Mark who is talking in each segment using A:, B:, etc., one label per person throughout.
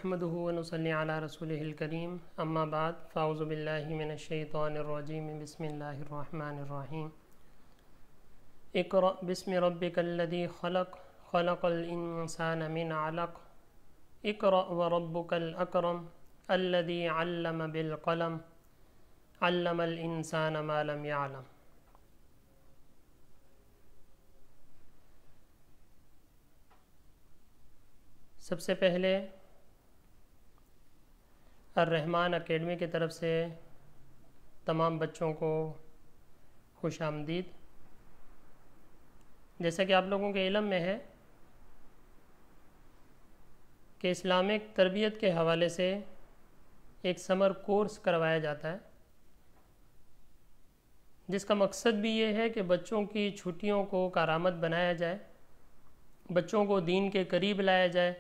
A: نحمده ونصلي على رسوله الكريم اما بعد فاعوذ بالله من الشيطان الرجيم بسم الله الرحمن الرحيم اقرأ باسم ربك الذي خلق خلق الإنسان من علق اقرأ وربك الأكرم الذي علم بالقلم علم الإنسان ما لم يعلم۔ سب سے پہلے الرحمن اکیڈمی کی طرف سے تمام بچوں کو خوش آمدید۔ جیسا کہ آپ لوگوں کے علم میں ہے کہ اسلامک تربیت کے حوالے سے ایک سمر کورس کروایا جاتا ہے، جس کا مقصد بھی یہ ہے کہ بچوں کی چھٹیوں کو کارآمد بنایا جائے، بچوں کو دین کے قریب لایا جائے،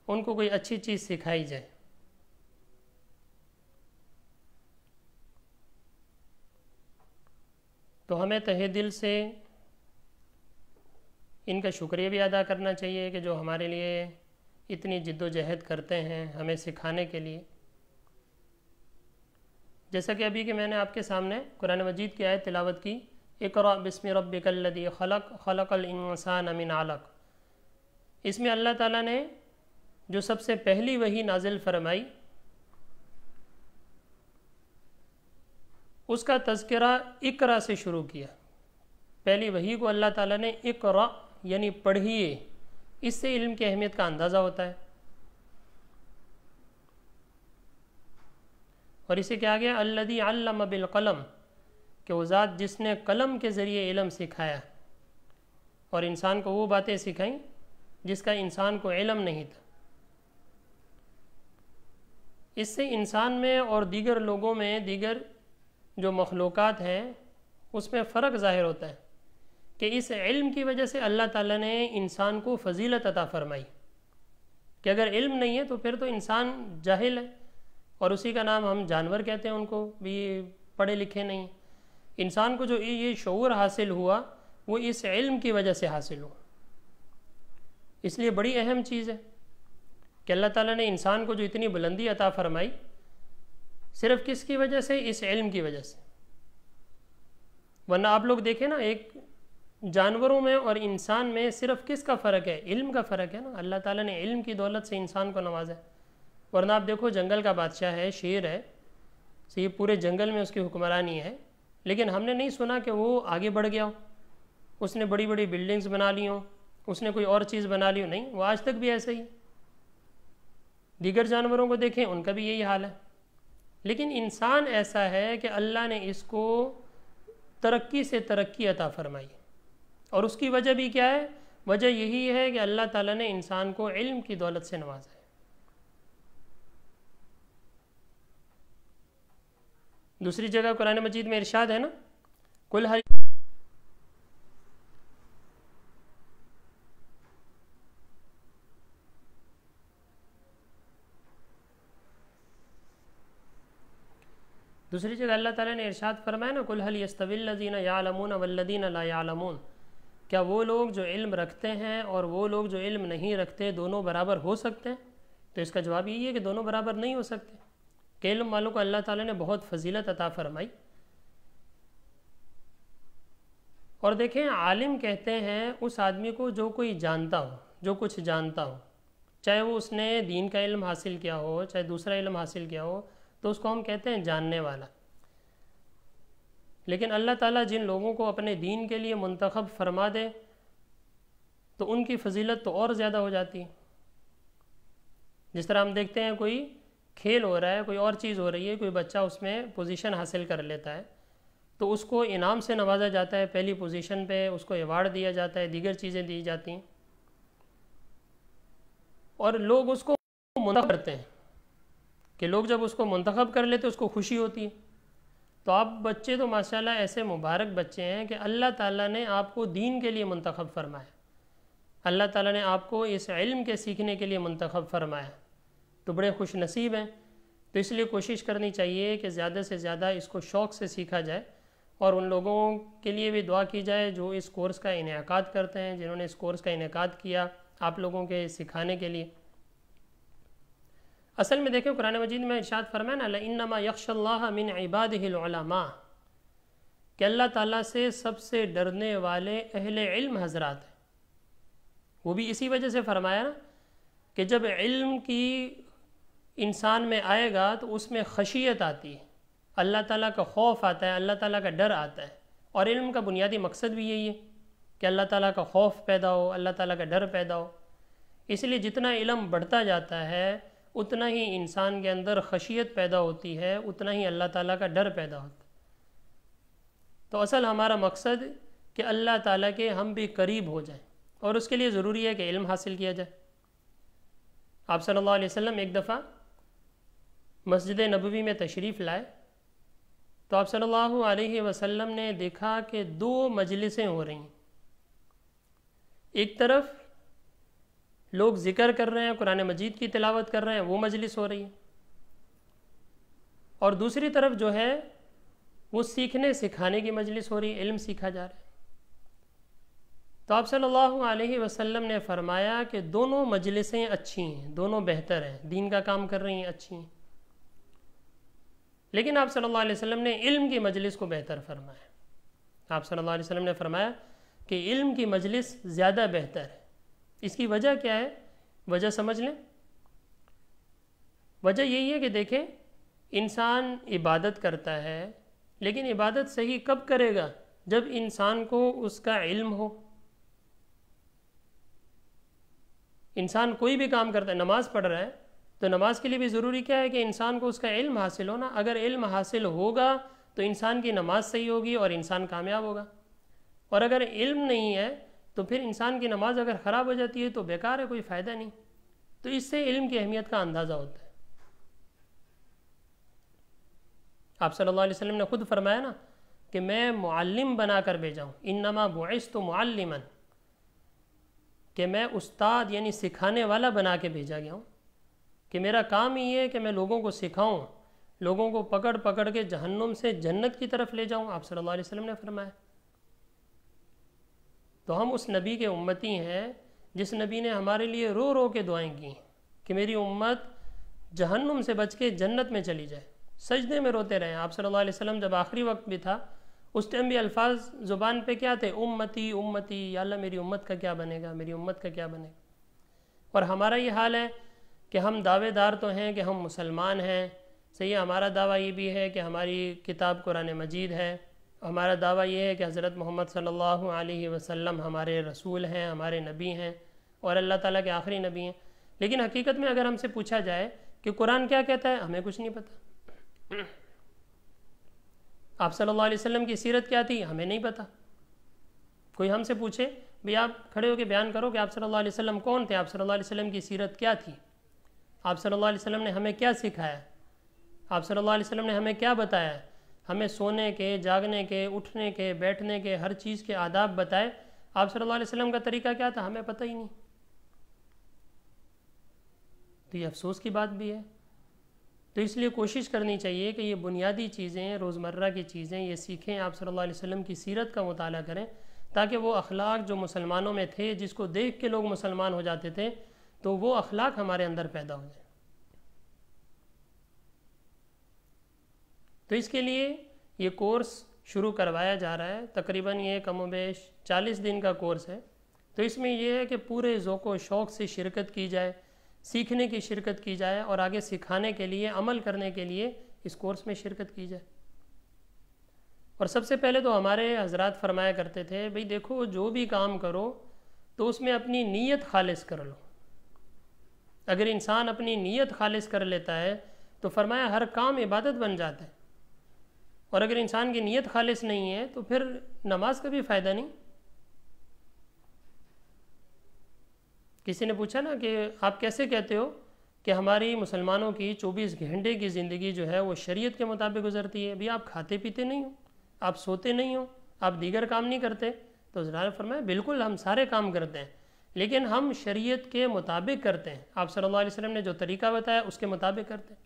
A: ان کو کوئی اچھی چیز سکھائی جائے۔ تو ہمیں تہہ دل سے ان کا شکریہ بھی ادا کرنا چاہیے کہ جو ہمارے لیے اتنی جد و جہد کرتے ہیں ہمیں سکھانے کے لیے۔ جیسا کہ ابھی کہ میں نے آپ کے سامنے قرآن مجید کی آیت تلاوت کی، اقرأ بسم ربک الذی خلق خلق الانسان من علق۔ اس میں اللہ تعالیٰ نے جو سب سے پہلی وحی نازل فرمائی اس کا تذکرہ اقرا سے شروع کیا۔ پہلی وحی کو اللہ تعالیٰ نے اقرا یعنی پڑھیے، اس سے علم کی اہمیت کا اندازہ ہوتا ہے۔ اور اسے کیا گیا الذی علم بالقلم، کہ وہ ذات جس نے قلم کے ذریعے علم سکھایا اور انسان کو وہ باتیں سکھائیں جس کا انسان کو علم نہیں تھا۔ اس سے انسان میں اور دیگر لوگوں میں، دیگر جو مخلوقات ہیں اس میں فرق ظاہر ہوتا ہے کہ اس علم کی وجہ سے اللہ تعالیٰ نے انسان کو فضیلت عطا فرمائی، کہ اگر علم نہیں ہے تو پھر تو انسان جاہل ہے، اور اسی کا نام ہم جانور کہتے ہیں، ان کو بھی پڑھے لکھے نہیں۔ انسان کو جو یہ شعور حاصل ہوا وہ اس علم کی وجہ سے حاصل ہوا، اس لیے بڑی اہم چیز ہے کہ اللہ تعالیٰ نے انسان کو جو اتنی بلندی عطا فرمائی، صرف کس کی وجہ سے؟ اس علم کی وجہ سے۔ ورنہ آپ لوگ دیکھیں نا، ایک جانوروں میں اور انسان میں صرف کس کا فرق ہے؟ علم کا فرق ہے نا۔ اللہ تعالیٰ نے علم کی دولت سے انسان کو نوازا ہے۔ ورنہ آپ دیکھو، جنگل کا بادشاہ ہے، شیر ہے، یہ پورے جنگل میں اس کی حکمرانی ہے، لیکن ہم نے نہیں سنا کہ وہ آگے بڑھ گیا ہو، اس نے بڑی بڑی بلڈنگز بنا لی ہوں، اس نے کوئی اور چیز بنا لی ہو، نہیں، وہ آج تک بھی ایسا ہی۔ دیگر جانوروں کو دیکھیں، ان کا بھی یہی حال ہے، لیکن انسان ایسا ہے کہ اللہ نے اس کو ترقی سے ترقی عطا فرمائی، اور اس کی وجہ بھی کیا ہے؟ وجہ یہی ہے کہ اللہ تعالیٰ نے انسان کو علم کی دولت سے نوازا ہے۔ دوسری جگہ قرآن مجید میں ارشاد ہے نا، قل هل دوسری جگہ اللہ تعالیٰ نے ارشاد فرمایا نا، قل هل يستوي الذين يعلمون والذين لا يعلمون، کیا وہ لوگ جو علم رکھتے ہیں اور وہ لوگ جو علم نہیں رکھتے دونوں برابر ہو سکتے ہیں؟ تو اس کا جواب یہی ہے کہ دونوں برابر نہیں ہو سکتے، کہ علم والوں کو اللہ تعالیٰ نے بہت فضیلت عطا فرمائی۔ اور دیکھیں، عالم کہتے ہیں اس آدمی کو جو کوئی جانتا ہو، جو کچھ جانتا ہو، چاہے وہ اس نے دین کا علم حاصل کیا ہو، چاہے دوسرا علم حاصل کیا ہو، تو اس کو ہم کہتے ہیں جاننے والا۔ لیکن اللہ تعالیٰ جن لوگوں کو اپنے دین کے لیے منتخب فرما دے تو ان کی فضیلت تو اور زیادہ ہو جاتی ہے۔ جس طرح ہم دیکھتے ہیں کوئی کھیل ہو رہا ہے، کوئی اور چیز ہو رہی ہے، کوئی بچہ اس میں پوزیشن حاصل کر لیتا ہے تو اس کو انعام سے نوازا جاتا ہے، پہلی پوزیشن پہ اس کو ایوارڈ دیا جاتا ہے، دیگر چیزیں دی جاتی ہیں، اور لوگ اس کو منتخب کرتے ہیں، کہ لوگ جب اس کو منتخب کر لیتے اس کو خوشی ہوتی ہے۔ تو آپ بچے تو ماشاءاللہ ایسے مبارک بچے ہیں کہ اللہ تعالیٰ نے آپ کو دین کے لیے منتخب فرمایا، اللہ تعالیٰ نے آپ کو اس علم کے سیکھنے کے لیے منتخب فرمایا، تو بڑے خوش نصیب ہیں۔ تو اس لیے کوشش کرنی چاہیے کہ زیادہ سے زیادہ اس کو شوق سے سیکھا جائے، اور ان لوگوں کے لیے بھی دعا کی جائے جو اس کورس کا انعقاد کرتے ہیں، جنہوں نے اس کورس کا انعقاد کیا آپ لوگوں کے سکھانے کے لیے۔ اصل میں دیکھیں قرآن مجید میں ارشاد فرمایا نا انما یخشى اللہ من عباده العلماء، کہ اللہ تعالیٰ سے سب سے ڈرنے والے اہل علم حضرات ہیں۔ وہ بھی اسی وجہ سے فرمایا نا کہ جب علم کی انسان میں آئے گا تو اس میں خشیت آتی ہے، اللہ تعالیٰ کا خوف آتا ہے، اللہ تعالیٰ کا ڈر آتا ہے۔ اور علم کا بنیادی مقصد بھی یہی ہے کہ اللہ تعالیٰ کا خوف پیدا ہو، اللہ تعالیٰ کا ڈر پیدا ہو۔ اس لیے جتنا علم بڑھتا جاتا ہے اتنا ہی انسان کے اندر خشیت پیدا ہوتی ہے، اتنا ہی اللہ تعالیٰ کا ڈر پیدا ہوتا ہے۔ تو اصل ہمارا مقصد کہ اللہ تعالیٰ کے ہم بھی قریب ہو جائیں، اور اس کے لیے ضروری ہے کہ علم حاصل کیا جائے۔ آپ صلی اللہ علیہ وسلم ایک دفعہ مسجد نبوی میں تشریف لائے تو آپ صلی اللہ علیہ وسلم نے دیکھا کہ 2 مجلسیں ہو رہی ہیں۔ ایک طرف لوگ ذکر کر رہے ہیں، قرآن مجید کی تلاوت کر رہے ہیں، وہ مجلس ہو رہی ہے، اور دوسری طرف جو ہے وہ سیکھنے سکھانے کی مجلس ہو رہی ہے، علم سیکھا جا رہا ہے۔ تو آپ صلی اللہ علیہ وسلم نے فرمایا کہ دونوں مجلسیں اچھی ہیں، دونوں بہتر ہیں، دین کا کام کر رہی ہیں، اچھی ہیں، لیکن آپ صلی اللہ علیہ وسلم نے علم کی مجلس کو بہتر فرمایا۔ آپ صلی اللہ علیہ وسلم نے فرمایا کہ علم کی مجلس زیادہ بہتر ہے۔ اس کی وجہ کیا ہے؟ وجہ سمجھ لیں۔ وجہ یہی ہے کہ دیکھیں انسان عبادت کرتا ہے، لیکن عبادت صحیح کب کرے گا؟ جب انسان کو اس کا علم ہو۔ انسان کوئی بھی کام کرتا ہے، نماز پڑھ رہا ہے تو نماز کے لیے بھی ضروری کیا ہے کہ انسان کو اس کا علم حاصل ہونا۔ اگر علم حاصل ہوگا تو انسان کی نماز صحیح ہوگی اور انسان کامیاب ہوگا، اور اگر علم نہیں ہے تو پھر انسان کی نماز اگر خراب ہو جاتی ہے تو بیکار ہے، کوئی فائدہ نہیں۔ تو اس سے علم کی اہمیت کا اندازہ ہوتا ہے۔ آپ صلی اللہ علیہ وسلم نے خود فرمایا نا کہ میں معلم بنا کر بھیجا ہوں، انما بعثت معلما، کہ میں استاد یعنی سکھانے والا بنا کے بھیجا گیا ہوں، کہ میرا کام ہی ہے کہ میں لوگوں کو سکھاؤں، لوگوں کو پکڑ پکڑ کے جہنم سے جنت کی طرف لے جاؤں۔ آپ صلی اللہ علیہ وسلم نے فرمایا۔ تو ہم اس نبی کے امتی ہیں جس نبی نے ہمارے لیے رو رو کے دعائیں کی کہ میری امت جہنم سے بچ کے جنت میں چلی جائے، سجدے میں روتے رہے۔ آپ صلی اللہ علیہ وسلم جب آخری وقت بھی تھا اس ٹائم بھی الفاظ زبان پہ کیا تھے؟ امتی امتی، یا اللہ میری امت کا کیا بنے گا، میری امت کا کیا بنے گا۔ اور ہمارا یہ حال ہے کہ ہم دعوے دار تو ہیں کہ ہم مسلمان ہیں، صحیح، ہمارا دعویٰ یہ بھی ہے کہ ہماری کتاب قرآن مجید ہے، ہمارا دعویٰ یہ ہے کہ حضرت محمد صلی اللہ علیہ وسلم ہمارے رسول ہیں، ہمارے نبی ہیں اور اللہ تعالیٰ کے آخری نبی ہیں، لیکن حقیقت میں اگر ہم سے پوچھا جائے کہ قرآن کیا کہتا ہے، ہمیں کچھ نہیں پتہ۔ آپ صلی اللہ علیہ وسلم کی سیرت کیا تھی، ہمیں نہیں پتہ۔ کوئی ہم سے پوچھے بھی آپ کھڑے ہو کے بیان کرو کہ آپ صلی اللہ علیہ وسلم کون تھے، آپ صلی اللہ علیہ وسلم کی سیرت کیا تھی، آپ صلی اللہ علیہ وسلم نے ہمیں کیا سکھایا، آپ صلی اللہ علیہ وسلم نے ہمیں کیا بتایا، ہمیں سونے کے، جاگنے کے، اٹھنے کے، بیٹھنے کے، ہر چیز کے آداب بتائے، آپ صلی اللہ علیہ وسلم کا طریقہ کیا تھا، ہمیں پتہ ہی نہیں۔ تو یہ افسوس کی بات بھی ہے۔ تو اس لیے کوشش کرنی چاہیے کہ یہ بنیادی چیزیں، روزمرہ کی چیزیں یہ سیکھیں، آپ صلی اللہ علیہ وسلم کی سیرت کا مطالعہ کریں، تاکہ وہ اخلاق جو مسلمانوں میں تھے، جس کو دیکھ کے لوگ مسلمان ہو جاتے تھے، تو وہ اخلاق ہمارے اندر پیدا ہو جائیں۔ تو اس کے لیے یہ کورس شروع کروایا جا رہا ہے، تقریباً یہ کم و بیش 40 دن کا کورس ہے۔ تو اس میں یہ ہے کہ پورے ذوق و شوق سے شرکت کی جائے، سیکھنے کی شرکت کی جائے، اور آگے سکھانے کے لیے، عمل کرنے کے لیے اس کورس میں شرکت کی جائے۔ اور سب سے پہلے تو ہمارے حضرات فرمایا کرتے تھے بھئی دیکھو جو بھی کام کرو تو اس میں اپنی نیت خالص کر لو۔ اگر انسان اپنی نیت خالص کر لیتا ہے تو فرمایا ہر کام عبادت بن جاتا ہے، اور اگر انسان کی نیت خالص نہیں ہے تو پھر نماز کا بھی فائدہ نہیں۔ کسی نے پوچھا نا کہ آپ کیسے کہتے ہو کہ ہماری مسلمانوں کی 24 گھنٹے کی زندگی جو ہے وہ شریعت کے مطابق گزرتی ہے؟ بھی آپ کھاتے پیتے نہیں ہو، آپ سوتے نہیں ہو، آپ دیگر کام نہیں کرتے؟ تو حضرات نے فرمایا بالکل ہم سارے کام کرتے ہیں، لیکن ہم شریعت کے مطابق کرتے ہیں، آپ صلی اللہ علیہ وسلم نے جو طریقہ بتایا اس کے مطابق کرتے ہیں۔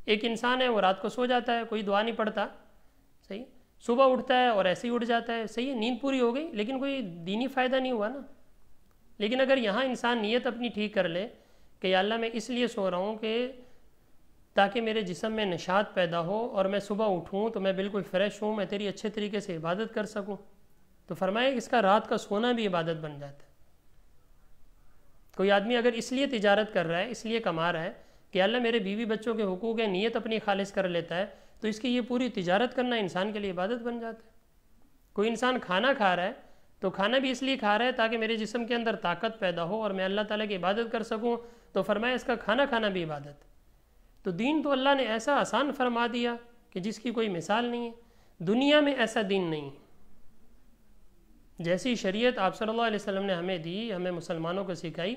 A: ایک انسان ہے وہ رات کو سو جاتا ہے، کوئی دعا نہیں پڑھتا، صحیح، صبح اٹھتا ہے اور ایسے ہی اٹھ جاتا ہے، صحیح ہے، نیند پوری ہو گئی لیکن کوئی دینی فائدہ نہیں ہوا نا۔ لیکن اگر یہاں انسان نیت اپنی ٹھیک کر لے کہ یا اللہ میں اس لیے سو رہا ہوں کہ تاکہ میرے جسم میں نشاط پیدا ہو اور میں صبح اٹھوں تو میں بالکل فریش ہوں، میں تیری اچھے طریقے سے عبادت کر سکوں۔ تو فرمایا کہ اس کا رات کا سونا بھی عبادت بن جاتا ہے۔ کوئی آدمی اگر اس لیے تجارت کر رہا ہے، اس لیے کما رہا ہے کہ اللہ میرے بیوی بچوں کے حقوق ہے، نیت اپنی خالص کر لیتا ہے، تو اس کی یہ پوری تجارت کرنا انسان کے لیے عبادت بن جاتا ہے۔ کوئی انسان کھانا کھا رہا ہے تو کھانا بھی اس لیے کھا رہا ہے تاکہ میرے جسم کے اندر طاقت پیدا ہو اور میں اللہ تعالیٰ کی عبادت کر سکوں، تو فرمایا اس کا کھانا کھانا بھی عبادت ہے۔ تو دین تو اللہ نے ایسا آسان فرما دیا کہ جس کی کوئی مثال نہیں ہے، دنیا میں ایسا دین نہیں ہے۔ جیسی شریعت آپ صلی اللہ علیہ وسلم نے ہمیں دی، ہمیں مسلمانوں کو سکھائی،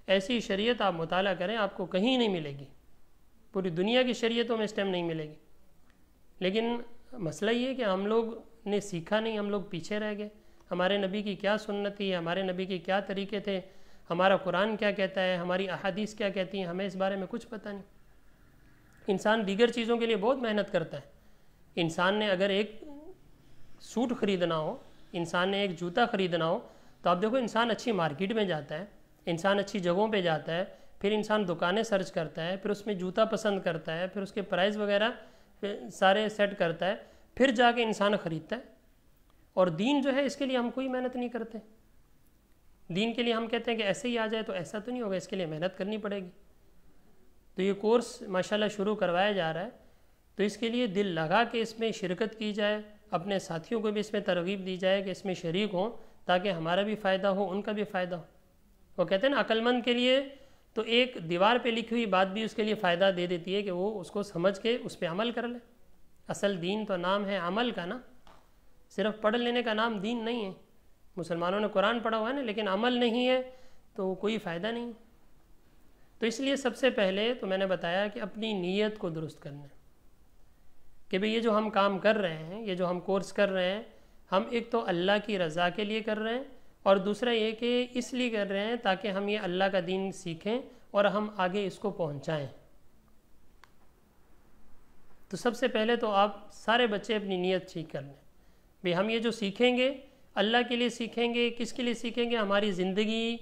A: ایسی شریعت آپ مطالعہ کریں آپ کو کہیں نہیں ملے گی، پوری دنیا کی شریعتوں میں اس ٹائم نہیں ملے گی۔ لیکن مسئلہ یہ ہے کہ ہم لوگ نے سیکھا نہیں، ہم لوگ پیچھے رہ گئے۔ ہمارے نبی کی کیا سنت تھی، ہمارے نبی کے کیا طریقے تھے، ہمارا قرآن کیا کہتا ہے، ہماری احادیث کیا کہتی ہیں، ہمیں اس بارے میں کچھ پتہ نہیں۔ انسان دیگر چیزوں کے لیے بہت محنت کرتا ہے۔ انسان نے اگر ایک سوٹ خریدنا ہو، انسان نے ایک جوتا خریدنا ہو، تو آپ دیکھو انسان اچھی مارکیٹ میں جاتا ہے، انسان اچھی جگہوں پہ جاتا ہے، پھر انسان دکانیں سرچ کرتا ہے، پھر اس میں جوتا پسند کرتا ہے، پھر اس کے پرائز وغیرہ سارے سیٹ کرتا ہے، پھر جا کے انسان خریدتا ہے۔ اور دین جو ہے اس کے لیے ہم کوئی محنت نہیں کرتے۔ دین کے لیے ہم کہتے ہیں کہ ایسے ہی آ جائے، تو ایسا تو نہیں ہوگا، اس کے لیے محنت کرنی پڑے گی۔ تو یہ کورس ماشاءاللہ شروع کروایا جا رہا ہے، تو اس کے لیے دل لگا کے اس میں شرکت کی جائے، اپنے ساتھیوں کو بھی اس میں ترغیب دی جائے کہ اس میں شریک ہوں، تاکہ ہمارا بھی فائدہ ہو، ان کا بھی فائدہ ہو۔ وہ کہتے ہیں نا عقل مند کے لیے تو ایک دیوار پہ لکھی ہوئی بات بھی اس کے لیے فائدہ دے دیتی ہے کہ وہ اس کو سمجھ کے اس پہ عمل کر لے۔ اصل دین تو نام ہے عمل کا نا، صرف پڑھ لینے کا نام دین نہیں ہے۔ مسلمانوں نے قرآن پڑھا ہوا ہے نا، لیکن عمل نہیں ہے تو کوئی فائدہ نہیں۔ تو اس لیے سب سے پہلے تو میں نے بتایا کہ اپنی نیت کو درست کرنا ہے کہ بھئی یہ جو ہم کام کر رہے ہیں، یہ جو ہم کورس کر رہے ہیں، ہم ایک تو اللہ کی رضا کے لیے کر رہے ہیں، اور دوسرا یہ کہ اس لیے کر رہے ہیں تاکہ ہم یہ اللہ کا دین سیکھیں اور ہم آگے اس کو پہنچائیں۔ تو سب سے پہلے تو آپ سارے بچے اپنی نیت ٹھیک کر لیں، بھئی ہم یہ جو سیکھیں گے اللہ کے لیے سیکھیں گے، کس کے لیے سیکھیں گے؟ ہماری زندگی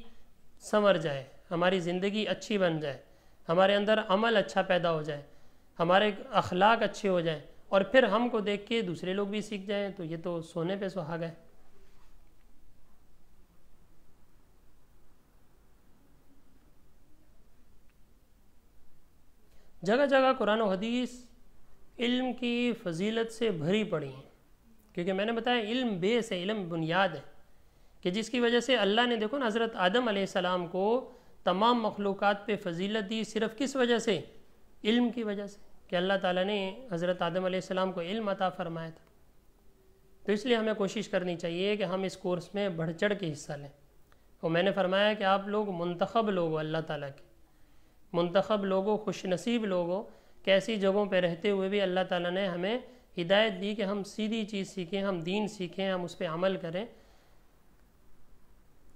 A: سنور جائے، ہماری زندگی اچھی بن جائے، ہمارے اندر عمل اچھا پیدا ہو جائے، ہمارے اخلاق اچھے ہو جائیں، اور پھر ہم کو دیکھ کے دوسرے لوگ بھی سیکھ جائیں، تو یہ تو سونے پہ سہاگا ہے۔ جگہ جگہ قرآن و حدیث علم کی فضیلت سے بھری پڑی ہیں، کیونکہ میں نے بتایا علم بیس ہے، علم بنیاد ہے، کہ جس کی وجہ سے اللہ نے دیکھو نا حضرت آدم علیہ السلام کو تمام مخلوقات پہ فضیلت دی، صرف کس وجہ سے؟ علم کی وجہ سے، کہ اللہ تعالیٰ نے حضرت آدم علیہ السلام کو علم عطا فرمایا تھا۔ تو اس لیے ہمیں کوشش کرنی چاہیے کہ ہم اس کورس میں بڑھ چڑھ کے حصہ لیں۔ اور میں نے فرمایا کہ آپ لوگ منتخب لوگ ہو، اللہ تعالیٰ کے منتخب لوگوں، خوش نصیب لوگوں، کہ ایسی جگہوں پہ رہتے ہوئے بھی اللہ تعالیٰ نے ہمیں ہدایت دی کہ ہم سیدھی چیز سیکھیں، ہم دین سیکھیں، ہم اس پہ عمل کریں،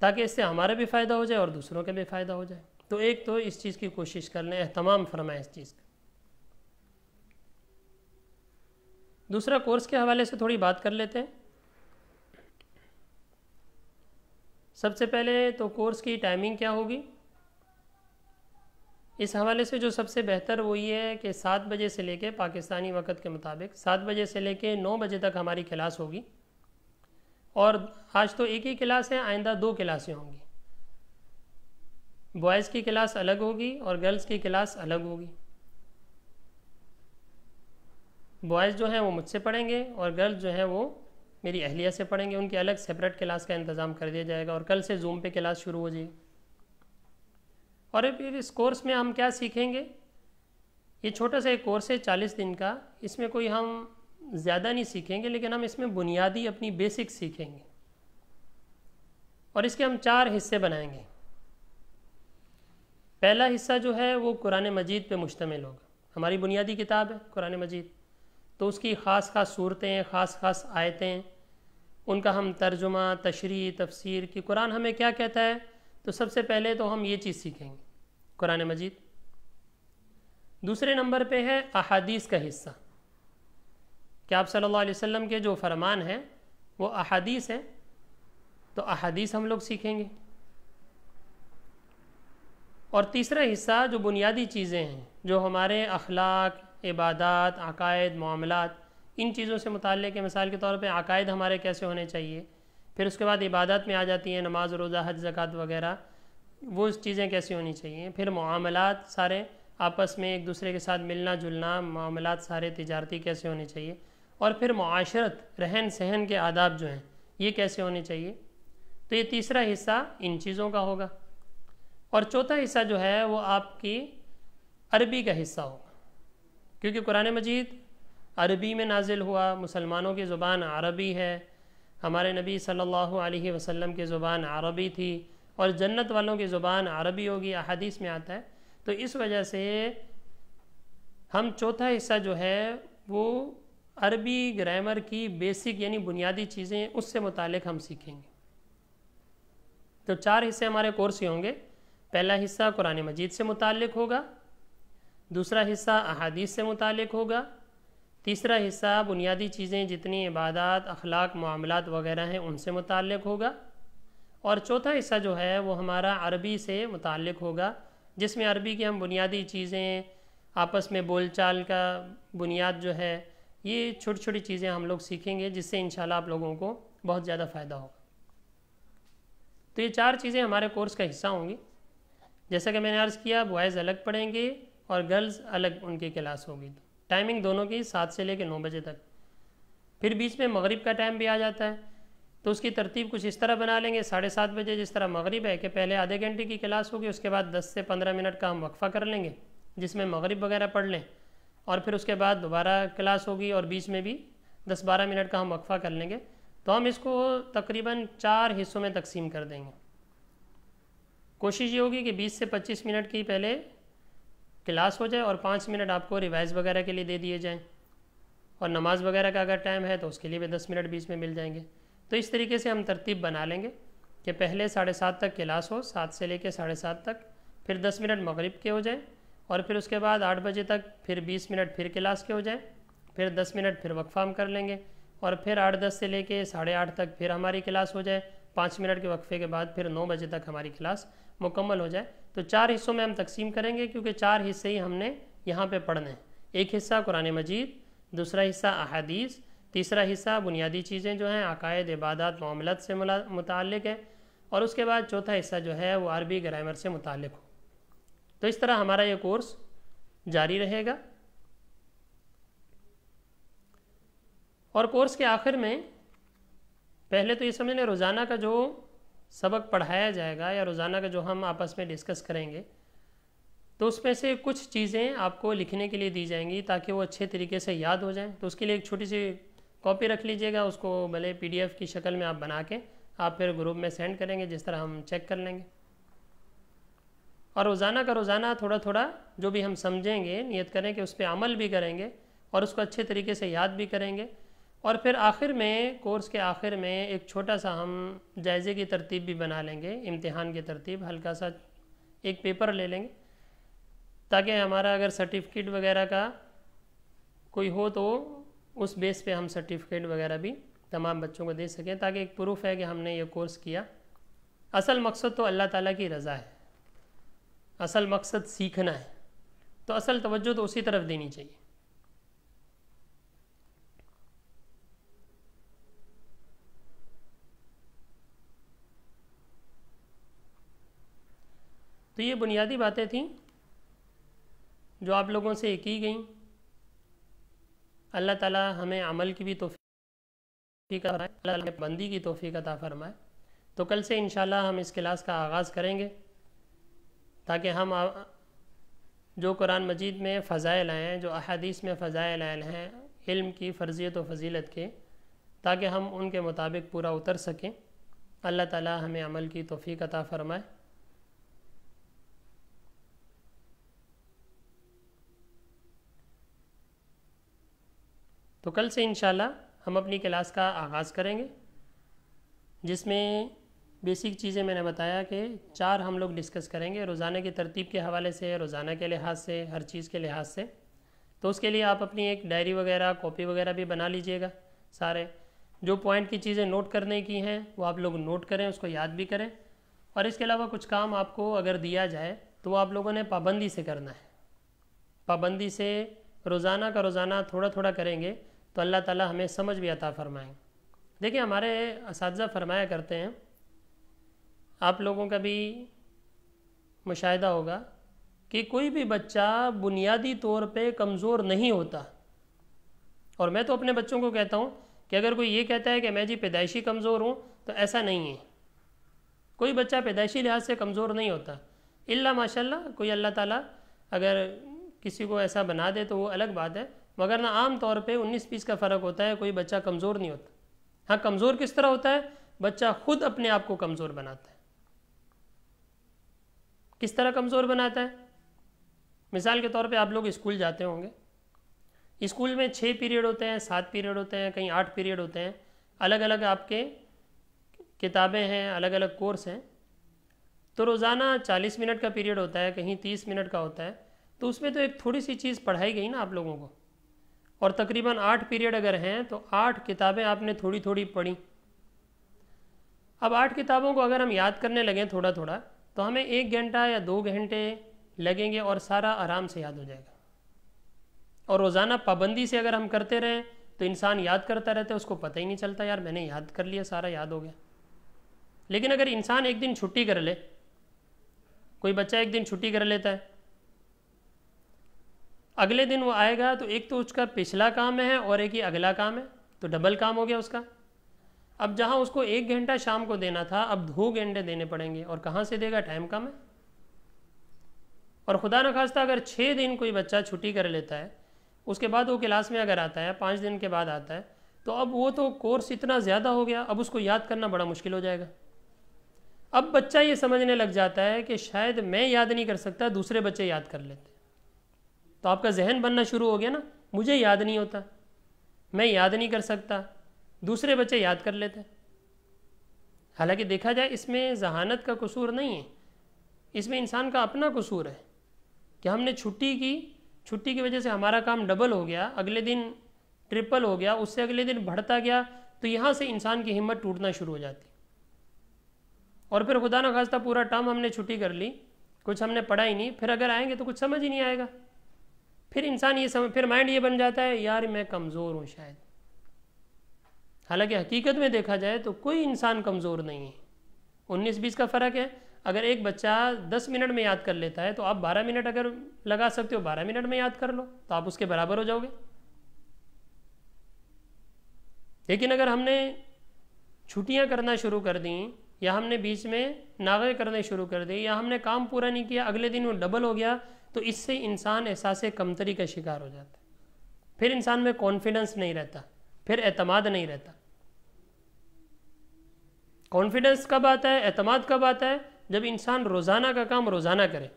A: تاکہ اس سے ہمارا بھی فائدہ ہو جائے اور دوسروں کا بھی فائدہ ہو جائے۔ تو ایک تو اس چیز کی کوشش کر لیں، اہتمام فرمائیں اس چیز کا۔ دوسرا کورس کے حوالے سے تھوڑی بات کر لیتے ہیں۔ سب سے پہلے تو کورس کی ٹائمنگ کیا ہوگی؟ اس حوالے سے جو سب سے بہتر وہ یہ ہے کہ 7 بجے سے لے کے پاکستانی وقت کے مطابق 7 بجے سے لے کے 9 بجے تک ہماری کلاس ہوگی، اور آج تو ایک ہی کلاس ہے، آئندہ 2 کلاسیں ہوں گی۔ بوائز کی کلاس الگ ہوگی اور گرلز کی کلاس الگ ہوگی۔ بوائز جو ہیں وہ مجھ سے پڑھیں گے، اور گرلز جو ہیں وہ میری اہلیہ سے پڑھیں گے، ان کی الگ سیپریٹ کلاس کا انتظام کر دیا جائے گا، اور کل سے زوم پہ کلاس شروع ہو جائے گی۔ اور پھر اس کورس میں ہم کیا سیکھیں گے؟ یہ چھوٹا سا ایک کورس ہے 40 دن کا، اس میں کوئی ہم زیادہ نہیں سیکھیں گے، لیکن ہم اس میں بنیادی اپنی بیسک سیکھیں گے، اور اس کے ہم 4 حصے بنائیں گے۔ پہلا حصہ جو ہے وہ قرآن مجید پہ مشتمل ہوگا، ہماری بنیادی کتاب ہے قرآن مجید، تو اس کی خاص خاص صورتیں، خاص خاص آیتیں، ان کا ہم ترجمہ، تشریح، تفسیر کہ قرآن ہمیں کیا کہتا ہے۔ تو سب سے پہلے تو ہم یہ چیز سیکھیں گے، قرآن مجید۔ دوسرے نمبر پہ ہے احادیث کا حصہ، کہ آپ صلی اللہ علیہ وسلم کے جو فرمان ہیں وہ احادیث ہیں، تو احادیث ہم لوگ سیکھیں گے۔ اور تیسرا حصہ جو بنیادی چیزیں ہیں، جو ہمارے اخلاق، عبادات، عقائد، معاملات، ان چیزوں سے متعلق ہے۔ مثال کے طور پہ عقائد ہمارے کیسے ہونے چاہیے، پھر اس کے بعد عبادات میں آ جاتی ہیں نماز، روزہ، حج، زکوٰۃ وغیرہ، وہ چیزیں کیسی ہونی چاہیے۔ پھر معاملات سارے آپس میں ایک دوسرے کے ساتھ ملنا جلنا، معاملات سارے تجارتی کیسے ہونے چاہیے، اور پھر معاشرت، رہن سہن کے آداب جو ہیں یہ کیسے ہونے چاہیے۔ تو یہ تیسرا حصہ ان چیزوں کا ہوگا۔ اور چوتھا حصہ جو ہے وہ آپ کی عربی کا حصہ ہوگا، کیونکہ قرآن مجید عربی میں نازل ہوا، مسلمانوں کی زبان عربی ہے، ہمارے نبی صلی اللہ علیہ وسلم کی زبان عربی تھی، اور جنت والوں کی زبان عربی ہوگی، احادیث میں آتا ہے۔ تو اس وجہ سے ہم چوتھا حصہ جو ہے وہ عربی گرامر کی بیسک یعنی بنیادی چیزیں اس سے متعلق ہم سیکھیں گے۔ تو 4 حصے ہمارے کورس کے ہوں گے۔ پہلا حصہ قرآن مجید سے متعلق ہوگا، دوسرا حصہ احادیث سے متعلق ہوگا، تیسرا حصہ بنیادی چیزیں جتنی عبادات، اخلاق، معاملات وغیرہ ہیں ان سے متعلق ہوگا، اور چوتھا حصہ جو ہے وہ ہمارا عربی سے متعلق ہوگا، جس میں عربی کی ہم بنیادی چیزیں، آپس میں بول چال کا بنیاد جو ہے، یہ چھوٹی چھوٹی چیزیں ہم لوگ سیکھیں گے، جس سے انشاءاللہ آپ لوگوں کو بہت زیادہ فائدہ ہوگا۔ تو یہ 4 چیزیں ہمارے کورس کا حصہ ہوں گی۔ جیسا کہ میں نے عرض کیا، بوائز الگ پڑھیں گے اور گرلز الگ ان کی کلاس ہوگی۔ ٹائمنگ دونوں کی 7 سے لے کے 9 بجے تک۔ پھر بیچ میں مغرب کا ٹائم بھی آ جاتا ہے، تو اس کی ترتیب کچھ اس طرح بنا لیں گے، 7:30 بجے جس طرح مغرب ہے کہ پہلے آدھے گھنٹے کی کلاس ہوگی، اس کے بعد 10 سے 15 منٹ کا ہم وقفہ کر لیں گے جس میں مغرب وغیرہ پڑھ لیں، اور پھر اس کے بعد دوبارہ کلاس ہوگی اور بیچ میں بھی 10-12 منٹ کا ہم وقفہ کر لیں گے۔ تو ہم اس کو تقریباً 4 حصوں میں تقسیم کر دیں گے۔ کوشش یہ ہوگی کہ 20 سے 25 منٹ کی پہلے کلاس ہو جائے اور 5 منٹ آپ کو ریوائز وغیرہ کے لیے دے دیے جائیں، اور نماز وغیرہ کا اگر ٹائم ہے تو اس کے لیے بھی 10 منٹ بیچ میں مل جائیں گے۔ تو اس طریقے سے ہم ترتیب بنا لیں گے کہ پہلے 7:30 تک کلاس ہو، 7 سے لے کے 7:30 تک، پھر 10 منٹ مغرب کے ہو جائیں، اور پھر اس کے بعد 8 بجے تک پھر 20 منٹ پھر کلاس کے ہو جائیں، پھر 10 منٹ پھر وقفہ ہم کر لیں گے، اور پھر 8:10 سے لے کے 8:30 تک پھر ہماری کلاس ہو جائے، 5 منٹ کے وقفے کے بعد پھر 9 بجے تک ہماری کلاس مکمل ہو جائے۔ تو 4 حصوں میں ہم تقسیم کریں گے، کیونکہ 4 حصے ہی ہم نے یہاں پہ پڑھنے ہیں۔ ایک حصہ قرآن مجید، دوسرا حصہ احادیث، تیسرا حصہ بنیادی چیزیں جو ہیں عقائد، عبادات، معاملات سے متعلق ہے، اور اس کے بعد چوتھا حصہ جو ہے وہ عربی گرامر سے متعلق ہو۔ تو اس طرح ہمارا یہ کورس جاری رہے گا۔ اور کورس کے آخر میں پہلے تو یہ سمجھ لیں روزانہ کا جو سبق پڑھایا جائے گا یا روزانہ کا جو ہم آپس میں ڈسکس کریں گے، تو اس میں سے کچھ چیزیں آپ کو لکھنے کے لیے دی جائیں گی تاکہ وہ اچھے طریقے سے یاد ہو جائیں۔ تو اس کے لیے ایک چھوٹی سی کاپی رکھ لیجئے گا، اس کو بھلے PDF کی شکل میں آپ بنا کے آپ پھر گروپ میں سینڈ کریں گے، جس طرح ہم چیک کر لیں گے۔ اور روزانہ کا روزانہ تھوڑا تھوڑا جو بھی ہم سمجھیں گے نیت کریں کہ اس پہ عمل بھی کریں گے اور اس کو اچھے طریقے سے یاد بھی کریں گے۔ اور پھر آخر میں، کورس کے آخر میں ایک چھوٹا سا ہم جائزے کی ترتیب بھی بنا لیں گے، امتحان کی ترتیب، ہلکا سا ایک پیپر لے لیں گے تاکہ ہمارا اگر سرٹیفکیٹ وغیرہ کا کوئی ہو تو اس بیس پہ ہم سرٹیفکیٹ وغیرہ بھی تمام بچوں کو دے سکیں، تاکہ ایک پروف ہے کہ ہم نے یہ کورس کیا۔ اصل مقصد تو اللہ تعالیٰ کی رضا ہے، اصل مقصد سیکھنا ہے، تو اصل توجہ تو اسی طرف دینی چاہیے۔ تو یہ بنیادی باتیں تھیں جو آپ لوگوں سے کی گئیں۔ اللہ تعالیٰ ہمیں عمل کی بھی توفیق فرمائے، اللہ تعالیٰ بندی کی توفیق عطا فرمائے۔ تو کل سے انشاءاللہ ہم اس کلاس کا آغاز کریں گے تاکہ ہم جو قرآن مجید میں فضائل ہیں، جو احادیث میں فضائل ہیں علم کی فرضیت و فضیلت کے، تاکہ ہم ان کے مطابق پورا اتر سکیں۔ اللہ تعالیٰ ہمیں عمل کی توفیق عطا فرمائے۔ تو کل سے انشاءاللہ ہم اپنی کلاس کا آغاز کریں گے، جس میں بیسک چیزیں میں نے بتایا کہ 4 ہم لوگ ڈسکس کریں گے، روزانہ کی ترتیب کے حوالے سے، روزانہ کے لحاظ سے، ہر چیز کے لحاظ سے۔ تو اس کے لیے آپ اپنی ایک ڈائری وغیرہ، کاپی وغیرہ بھی بنا لیجئے گا، سارے جو پوائنٹ کی چیزیں نوٹ کرنے کی ہیں وہ آپ لوگ نوٹ کریں، اس کو یاد بھی کریں۔ اور اس کے علاوہ کچھ کام آپ کو اگر دیا جائے تو وہ آپ لوگوں نے پابندی سے کرنا ہے. پابندی سے روزانہ کا روزانہ تھوڑا تھوڑا کریں گے تو اللہ تعالیٰ ہمیں سمجھ بھی عطا فرمائیں. دیکھیں ہمارے اساتذہ فرمایا کرتے ہیں، آپ لوگوں کا بھی مشاہدہ ہوگا کہ کوئی بھی بچہ بنیادی طور پہ کمزور نہیں ہوتا. اور میں تو اپنے بچوں کو کہتا ہوں کہ اگر کوئی یہ کہتا ہے کہ میں جی پیدائشی کمزور ہوں تو ایسا نہیں ہے. کوئی بچہ پیدائشی لحاظ سے کمزور نہیں ہوتا، الا ماشاء اللہ کوئی اللہ تعالیٰ اگر کسی کو ایسا بنا دے تو وہ الگ بات ہے، مگر نہ عام طور پہ 19-20 کا فرق ہوتا ہے. کوئی بچہ کمزور نہیں ہوتا. ہاں کمزور کس طرح ہوتا ہے؟ بچہ خود اپنے آپ کو کمزور بناتا ہے. کس طرح کمزور بناتا ہے؟ مثال کے طور پہ آپ لوگ اسکول جاتے ہوں گے، اسکول میں 6 پیریڈ ہوتے ہیں، 7 پیریڈ ہوتے ہیں، کہیں 8 پیریڈ ہوتے ہیں، الگ الگ آپ کے کتابیں ہیں، الگ الگ کورس ہیں. تو روزانہ 40 منٹ کا پیریڈ ہوتا ہے، کہیں 30 منٹ کا ہوتا ہے. تو اس میں تو ایک تھوڑی سی چیز پڑھائی گئی نا آپ لوگوں کو، اور تقریباً 8 پیریڈ اگر ہیں تو 8 کتابیں آپ نے تھوڑی تھوڑی پڑھی. اب 8 کتابوں کو اگر ہم یاد کرنے لگیں تھوڑا تھوڑا تو ہمیں 1 گھنٹہ یا 2 گھنٹے لگیں گے اور سارا آرام سے یاد ہو جائے گا. اور روزانہ پابندی سے اگر ہم کرتے رہیں تو انسان یاد کرتا رہتا ہے، اس کو پتہ ہی نہیں چلتا یار میں نے یاد کر لیا، سارا یاد ہو گیا. لیکن اگر انسان ایک دن چھٹی کر لے، کوئی بچہ ایک دن چھٹی کر لیتا ہے، اگلے دن وہ آئے گا تو ایک تو اس کا پچھلا کام ہے اور ایک ہی اگلا کام ہے، تو ڈبل کام ہو گیا اس کا. اب جہاں اس کو 1 گھنٹہ شام کو دینا تھا اب 2 گھنٹے دینے پڑیں گے، اور کہاں سے دے گا؟ ٹائم کم ہے. اور خدا نخواستہ اگر 6 دن کوئی بچہ چھٹی کر لیتا ہے، اس کے بعد وہ کلاس میں اگر آتا ہے، 5 دن کے بعد آتا ہے، تو اب وہ تو کورس اتنا زیادہ ہو گیا، اب اس کو یاد کرنا بڑا مشکل ہو جائے گا. اب بچہ یہ سمجھنے لگ جاتا ہے کہ شاید میں یاد نہیں کر سکتا، دوسرے بچے یاد کر لیتے. تو آپ کا ذہن بننا شروع ہو گیا نا، مجھے یاد نہیں ہوتا، میں یاد نہیں کر سکتا، دوسرے بچے یاد کر لیتے. حالانکہ دیکھا جائے اس میں ذہانت کا قصور نہیں ہے، اس میں انسان کا اپنا قصور ہے کہ ہم نے چھٹی کی وجہ سے ہمارا کام ڈبل ہو گیا، اگلے دن ٹرپل ہو گیا، اس سے اگلے دن بڑھتا گیا. تو یہاں سے انسان کی ہمت ٹوٹنا شروع ہو جاتی. اور پھر خدا نخواستہ پورا ٹرم ہم نے چھٹی کر لی، کچھ ہم نے پڑھا ہی نہیں، پھر اگر آئیں گے تو کچھ سمجھ ہی نہیں آئے گا. پھر انسان پھر مائنڈ یہ بن جاتا ہے یار میں کمزور ہوں شاید. حالانکہ حقیقت میں دیکھا جائے تو کوئی انسان کمزور نہیں ہے. 19-20 کا فرق ہے. اگر ایک بچہ 10 منٹ میں یاد کر لیتا ہے تو آپ 12 منٹ اگر لگا سکتے ہو 12 منٹ میں یاد کر لو تو آپ اس کے برابر ہو جاؤ گے. لیکن اگر ہم نے چھٹیاں کرنا شروع کر دیں، یا ہم نے بیچ میں ناغے کرنے شروع کر دی، یا ہم نے کام پورا نہیں کیا، اگلے دن وہ ڈبل ہو گیا، تو اس سے انسان احساس کمتری کا شکار ہو جاتا ہے. پھر انسان میں کانفیڈنس نہیں رہتا، پھر اعتماد نہیں رہتا. کانفیڈنس کب آتا ہے، اعتماد کب آتا ہے؟ جب انسان روزانہ کا کام روزانہ کرے،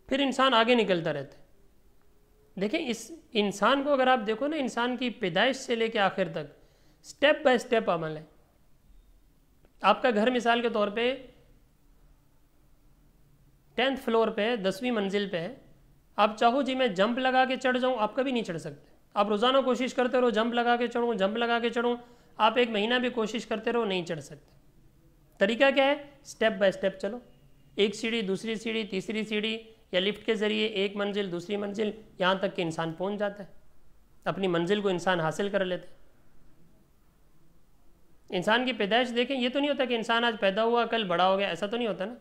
A: پھر انسان آگے نکلتا رہتا ہے. دیکھیں اس انسان کو اگر آپ دیکھو نا، انسان کی پیدائش سے لے کے آخر تک سٹیپ بائی سٹیپ عمل ہے. آپ کا گھر مثال کے طور پہ 10th فلور پہ 10ویں منزل پہ ہے، آپ چاہو جی میں جمپ لگا کے چڑھ جاؤں، آپ کبھی نہیں چڑھ سکتے. آپ روزانہ کوشش کرتے رہو جمپ لگا کے چڑھوں، جمپ لگا کے چڑھوں، آپ 1 مہینہ بھی کوشش کرتے رہو نہیں چڑھ سکتے. طریقہ کیا ہے؟ سٹیپ بائی سٹیپ چلو، ایک سیڑھی، دوسری سیڑھی، تیسری سیڑھی، یا لفٹ کے ذریعے 1 منزل، دوسری منزل، یہاں تک کہ انسان پہنچ جاتا ہے، اپنی منزل کو انسان حاصل کر لیتا ہے. انسان کی پیدائش دیکھیں، یہ تو نہیں ہوتا کہ انسان آج پیدا ہوا کل بڑا ہو گیا، ایسا تو نہیں ہوتا نا.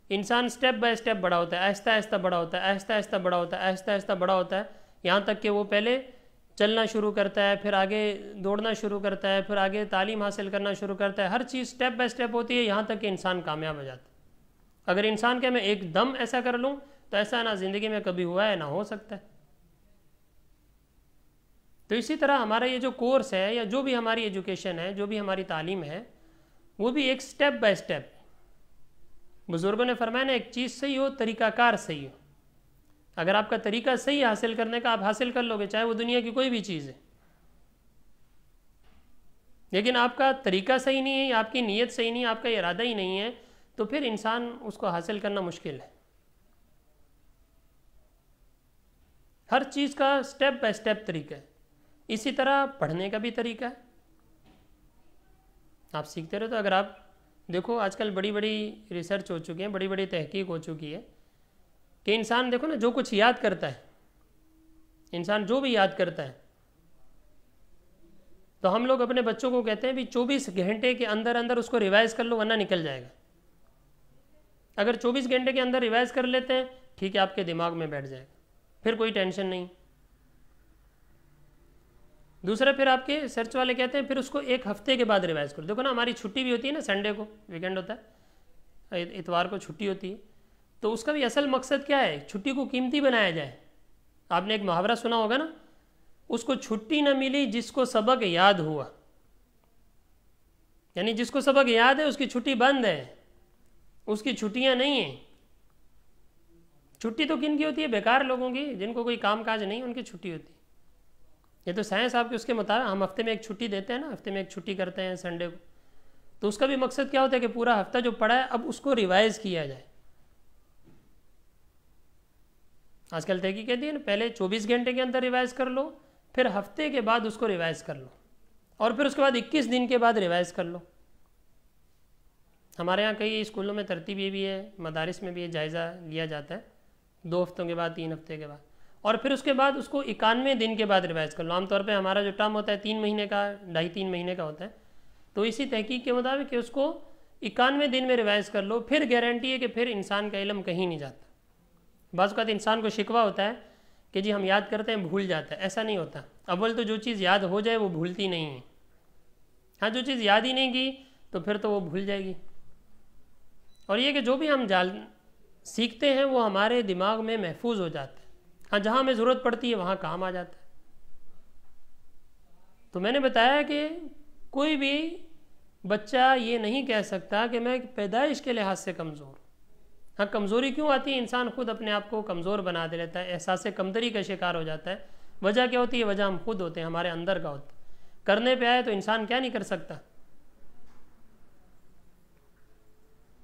A: انسان سٹیپ بائی سٹیپ بڑا ہوتا ہے، آہستہ آہستہ بڑا ہوتا ہے، آہستہ آہستہ بڑا ہوتا ہے، آہستہ آہستہ بڑا ہوتا ہے، یہاں تک کہ وہ پہلے چلنا شروع کرتا ہے، پھر آگے دوڑنا شروع کرتا ہے، پھر آگے تعلیم حاصل کرنا شروع کرتا ہے. ہر چیز سٹیپ بائی سٹیپ ہوتی ہے، یہاں تک کہ انسان کامیاب ہو جاتا ہے. اگر انسان کہ میں ایک دم ایسا کر لوں تو ایسا نہ زندگی میں کبھی ہوا ہے نہ ہو سکتا ہے. تو اسی طرح ہمارا یہ جو کورس ہے، یا جو بھی ہماری ایجوکیشن ہے، جو بھی ہماری تعلیم ہے، وہ بھی ایک سٹیپ بائی سٹیپ. بزرگوں نے فرمایا نا، ایک چیز صحیح ہو طریقہ کار صحیح ہو. اگر آپ کا طریقہ صحیح حاصل کرنے کا، آپ حاصل کر لو گے، چاہے وہ دنیا کی کوئی بھی چیز ہے. لیکن آپ کا طریقہ صحیح نہیں ہے، آپ کی نیت صحیح نہیں ہے، آپ کا ارادہ ہی نہیں ہے، تو پھر انسان اس کو حاصل کرنا مشکل ہے. ہر چیز کا سٹیپ بائی سٹیپ طریقہ ہے. اسی طرح پڑھنے کا بھی طریقہ ہے. آپ سیکھتے رہے تو اگر آپ دیکھو آج کل بڑی بڑی ریسرچ ہو چکی ہیں، بڑی بڑی تحقیق ہو چکی ہے کہ انسان دیکھو نا جو کچھ یاد کرتا ہے، انسان جو بھی یاد کرتا ہے، تو ہم لوگ اپنے بچوں کو کہتے ہیں بھی 24 گھنٹے کے اندر اندر اس کو ریوائز کر لو ورنہ نکل جائے گا۔ اگر 24 گھنٹے کے اندر ریوائز کر لیتے ہیں ٹھیک ہے، آپ کے دماغ میں بیٹھ جائے گا، پھر کوئی ٹینشن نہیں۔ دوسرا پھر آپ کے سرچ والے کہتے ہیں پھر اس کو 1 ہفتے کے بعد ریوائز کرو۔ دیکھو نا ہماری چھٹی بھی ہوتی ہے نا، سنڈے کو ویکینڈ ہوتا ہے، اتوار کو چھٹی ہوتی ہے، تو اس کا بھی اصل مقصد کیا ہے؟ چھٹی کو قیمتی بنایا جائے۔ آپ نے ایک محاورہ سنا ہوگا نا، اس کو چھٹی نہ ملی جس کو سبق یاد ہوا، یعنی جس کو سبق یاد ہے اس کی چھٹی بند ہے، اس کی چھٹیاں نہیں ہیں۔ چھٹی تو کن کی ہوتی ہے؟ بیکار لوگوں کی، جن کو کوئی کام کاج نہیں ان کی چھٹی ہوتی ہے۔ یہ تو سائنس آپ کے اس کے مطابق ہم ہفتے میں 1 چھٹی دیتے ہیں نا، ہفتے میں 1 چھٹی کرتے ہیں سنڈے کو، تو اس کا بھی مقصد کیا ہوتا ہے کہ پورا ہفتہ جو پڑا ہے اب اس کو ریوائز کیا جائے۔ آج کل تحقیق کہتی ہے نا پہلے 24 گھنٹے کے اندر ریوائز کر لو، پھر ہفتے کے بعد اس کو ریوائز کر لو، اور پھر اس کے بعد 21 دن کے بعد ریوائز کر لو۔ ہمارے ہاں کئی اسکولوں میں ترتیب یہ بھی ہے، مدارس میں بھی یہ جائزہ لیا جاتا ہے 2 ہفتوں کے بعد، 3 ہفتے کے بعد، اور پھر اس کے بعد اس کو 91 دن کے بعد ریوائز کر لو۔ عام طور پہ ہمارا جو ٹرم ہوتا ہے 3 مہینے کا، 2.5-3 مہینے کا ہوتا ہے، تو اسی تحقیق کے مطابق کہ اس کو 91 دن میں ریوائز کر لو، پھر گارنٹی ہے کہ پھر انسان کا علم کہیں نہیں جاتا۔ بعض اوقات انسان کو شکوہ ہوتا ہے کہ جی ہم یاد کرتے ہیں بھول جاتا ہے، ایسا نہیں ہوتا۔ اول تو جو چیز یاد ہو جائے وہ بھولتی نہیں ہے، ہاں جو چیز یاد ہی نہیں کی تو پھر تو وہ بھول جائے گی۔ اور یہ کہ جو بھی ہم سیکھتے ہیں وہ ہمارے دماغ میں محفوظ ہو جاتا ہے، ہاں جہاں ہمیں ضرورت پڑتی ہے وہاں کام آ جاتا ہے۔ تو میں نے بتایا کہ کوئی بھی بچہ یہ نہیں کہہ سکتا کہ میں پیدائش کے لحاظ سے کمزور ہوں۔ ہاں کمزوری کیوں آتی ہے؟ انسان خود اپنے آپ کو کمزور بنا دے لیتا ہے، احساس کمتری کا شکار ہو جاتا ہے۔ وجہ کیا ہوتی ہے؟ وجہ ہم خود ہوتے ہیں، ہمارے اندر کا ہوتا ہے۔ کرنے پہ آئے تو انسان کیا نہیں کر سکتا۔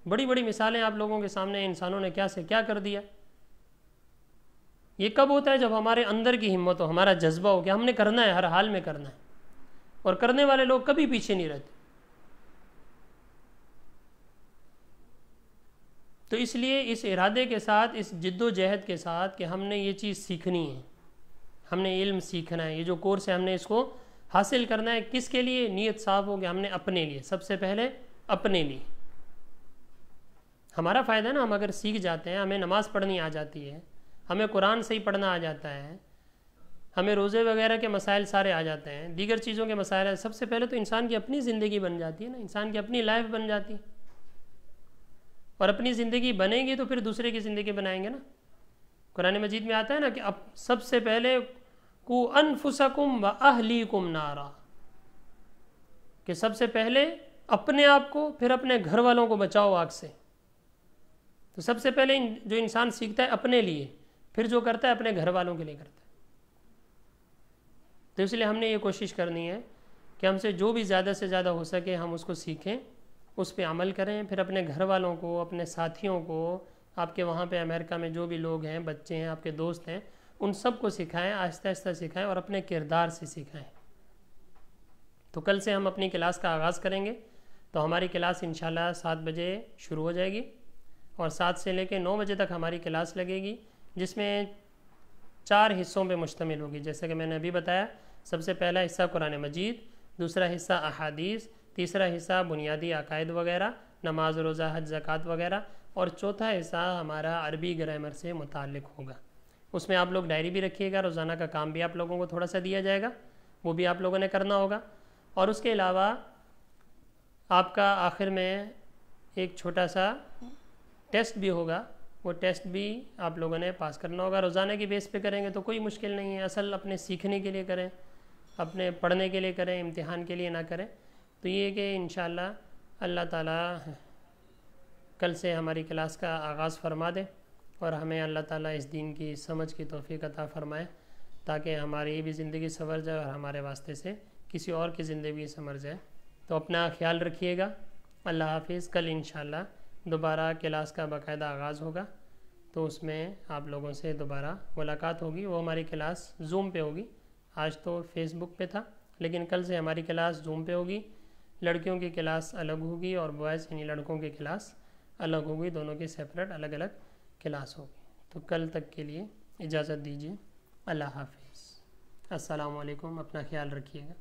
A: بڑی بڑی مثالیں آپ لوگوں کے سامنے، انسانوں نے کیا سے کیا کر دیا۔ یہ کب ہوتا ہے؟ جب ہمارے اندر کی ہمت ہو، ہمارا جذبہ ہو کہ ہم نے کرنا ہے، ہر حال میں کرنا ہے، اور کرنے والے لوگ کبھی پیچھے نہیں رہتے۔ تو اس لیے اس ارادے کے ساتھ، اس جد و جہد کے ساتھ کہ ہم نے یہ چیز سیکھنی ہے، ہم نے علم سیکھنا ہے، یہ جو کورس ہے ہم نے اس کو حاصل کرنا ہے، کس کے لیے؟ نیت صاف ہو کہ ہم نے اپنے لیے، سب سے پہلے اپنے لیے ہمارا فائدہ ہے نا۔ ہم اگر سیکھ جاتے ہیں، ہمیں نماز پڑھنی آ جاتی ہے، ہمیں قرآن صحیح پڑھنا آ جاتا ہے، ہمیں روزے وغیرہ کے مسائل سارے آ جاتے ہیں، دیگر چیزوں کے مسائل، سب سے پہلے تو انسان کی اپنی زندگی بن جاتی ہے نا، انسان کی اپنی لائف بن جاتی ہے، اور اپنی زندگی بنے گی تو پھر دوسرے کی زندگی بنائیں گے نا۔ قرآن مجید میں آتا ہے نا کہ اب سب سے پہلے کو انفسکم و اہلیکم نارا، کہ سب سے پہلے اپنے آپ کو، پھر اپنے گھر والوں کو بچاؤ آگ سے۔ تو سب سے پہلے جو انسان سیکھتا ہے اپنے لیے، پھر جو کرتا ہے اپنے گھر والوں کے لیے کرتا ہے۔ تو اس لیے ہم نے یہ کوشش کرنی ہے کہ ہم سے جو بھی زیادہ سے زیادہ ہو سکے ہم اس کو سیکھیں، اس پہ عمل کریں، پھر اپنے گھر والوں کو، اپنے ساتھیوں کو، آپ کے وہاں پہ امریکہ میں جو بھی لوگ ہیں، بچے ہیں، آپ کے دوست ہیں، ان سب کو سکھائیں، آہستہ آہستہ سکھائیں، اور اپنے کردار سے سکھائیں۔ تو کل سے ہم اپنی کلاس کا آغاز کریں گے، تو ہماری کلاس انشاءاللہ 7 بجے شروع ہو جائے گی، اور 7 سے لے کے 9 بجے تک ہماری کلاس لگے گی، جس میں 4 حصوں پہ مشتمل ہوگی۔ جیسے کہ میں نے ابھی بتایا، سب سے پہلا حصہ قرآن مجید، دوسرا حصہ احادیث، تیسرا حصہ بنیادی عقائد وغیرہ، نماز، روزہ، حج، زکوٰۃ وغیرہ، اور چوتھا حصہ ہمارا عربی گرامر سے متعلق ہوگا۔ اس میں آپ لوگ ڈائری بھی رکھیے گا، روزانہ کا کام بھی آپ لوگوں کو تھوڑا سا دیا جائے گا، وہ بھی آپ لوگوں نے کرنا ہوگا، اور اس کے علاوہ آپ کا آخر میں ایک چھوٹا سا ٹیسٹ بھی ہوگا، وہ ٹیسٹ بھی آپ لوگوں نے پاس کرنا ہوگا۔ روزانہ کی بیس پہ کریں گے تو کوئی مشکل نہیں ہے، اصل اپنے سیکھنے کے لیے کریں، اپنے پڑھنے کے لیے کریں، امتحان کے لیے نہ کریں۔ تو یہ کہ انشاءاللہ اللہ تعالیٰ کل سے ہماری کلاس کا آغاز فرما دے، اور ہمیں اللہ تعالیٰ اس دین کی سمجھ کی توفیق عطا فرمائے، تاکہ ہماری بھی زندگی سنور جائے اور ہمارے واسطے سے کسی اور کی زندگی سنور جائے۔ تو اپنا خیال رکھیے گا، اللہ حافظ۔ کل انشاءاللہ دوبارہ کلاس کا باقاعدہ آغاز ہوگا، تو اس میں آپ لوگوں سے دوبارہ ملاقات ہوگی۔ وہ ہماری کلاس زوم پہ ہوگی، آج تو فیس بک پہ تھا، لیکن کل سے ہماری کلاس زوم پہ ہوگی، لڑکیوں کی کلاس الگ ہوگی اور بوائز یعنی لڑکوں کی کلاس الگ ہوگی، دونوں کی سیپریٹ الگ الگ کلاس ہوگی۔ تو کل تک کے لیے اجازت دیجیے، اللہ حافظ، السلام علیکم، اپنا خیال رکھیے گا۔